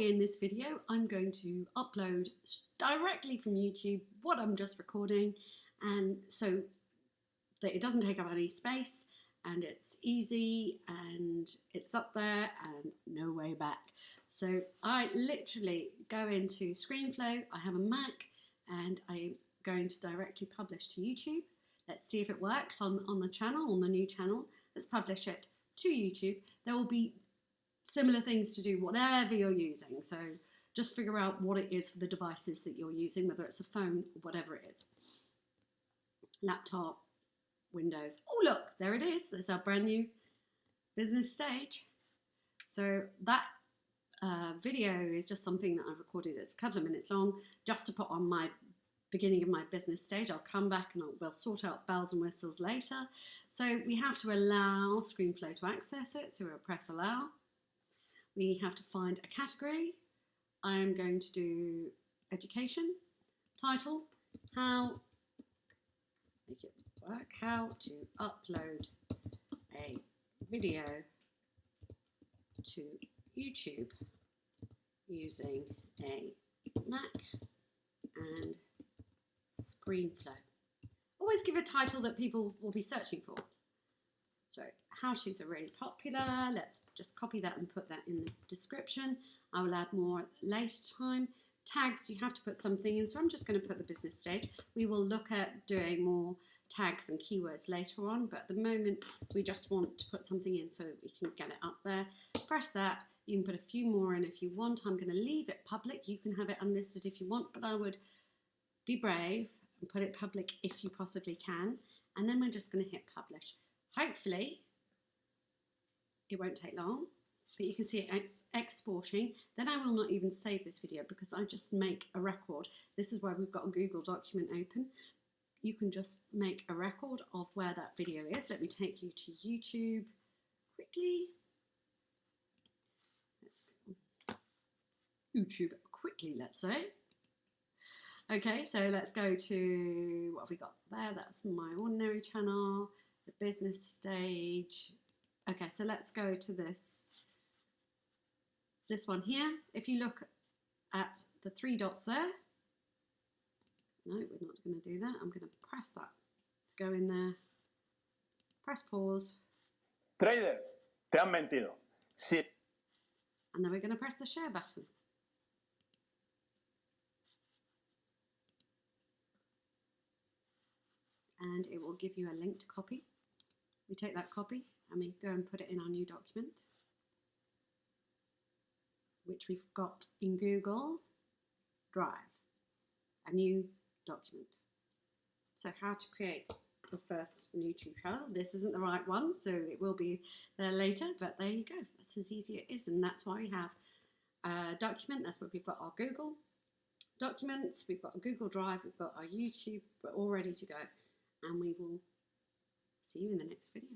in this video I'm going to upload directly from YouTube what I'm just recording, and so that it doesn't take up any space and it's easy and it's up there and no way back. So I literally go into Screenflow, I have a Mac, and I'm going to directly publish to YouTube. Let's see if it works on the channel, on the new channel. Let's publish it to YouTube. There will be similar things to do whatever you're using. So just figure out what it is for the devices that you're using, whether it's a phone or whatever it is. Laptop, Windows. Oh look, there it is. There's our brand new business stage. So that video is just something that I've recorded. It's a couple of minutes long, just to put on my beginning of my business stage. I'll come back and we'll sort out bells and whistles later. So we have to allow Screenflow to access it. So we'll press allow. We have to find a category. I'm going to do education. Title, how, make it work, how to upload a video to YouTube using a Mac and Screenflow. Always give a title that people will be searching for. So how-tos are really popular. Let's just copy that and put that in the description. I will add more later time. Tags, you have to put something in. So I'm just going to put the business stage. We will look at doing more tags and keywords later on, but at the moment we just want to put something in so we can get it up there. Press that. You can put a few more in if you want. I'm going to leave it public. You can have it unlisted if you want, but I would be brave and put it public if you possibly can. And then we're just going to hit publish. Hopefully it won't take long, but you can see it exporting. Then I will not even save this video because I just make a record. This is why we've got a Google document open. You can just make a record of where that video is. Let me take you to YouTube quickly. Let's go YouTube quickly, let's say. Okay, so let's go to what have we got there? That's my ordinary channel, the business stage. Okay, so let's go to this one here. If you look at the three dots there, no, we're not going to do that. I'm going to press that to go in there. Press pause. Trader, te han mentido. Sí. And then we're going to press the share button. And it will give you a link to copy. We take that copy and we go and put it in our new document, which we've got in Google Drive, a new document. So how to create the first YouTube channel. This isn't the right one, so it will be there later, but there you go. That's as easy as it is, and that's why we have a document. That's where we've got our Google documents, we've got a Google Drive, we've got our YouTube. We're all ready to go, and we will see you in the next video.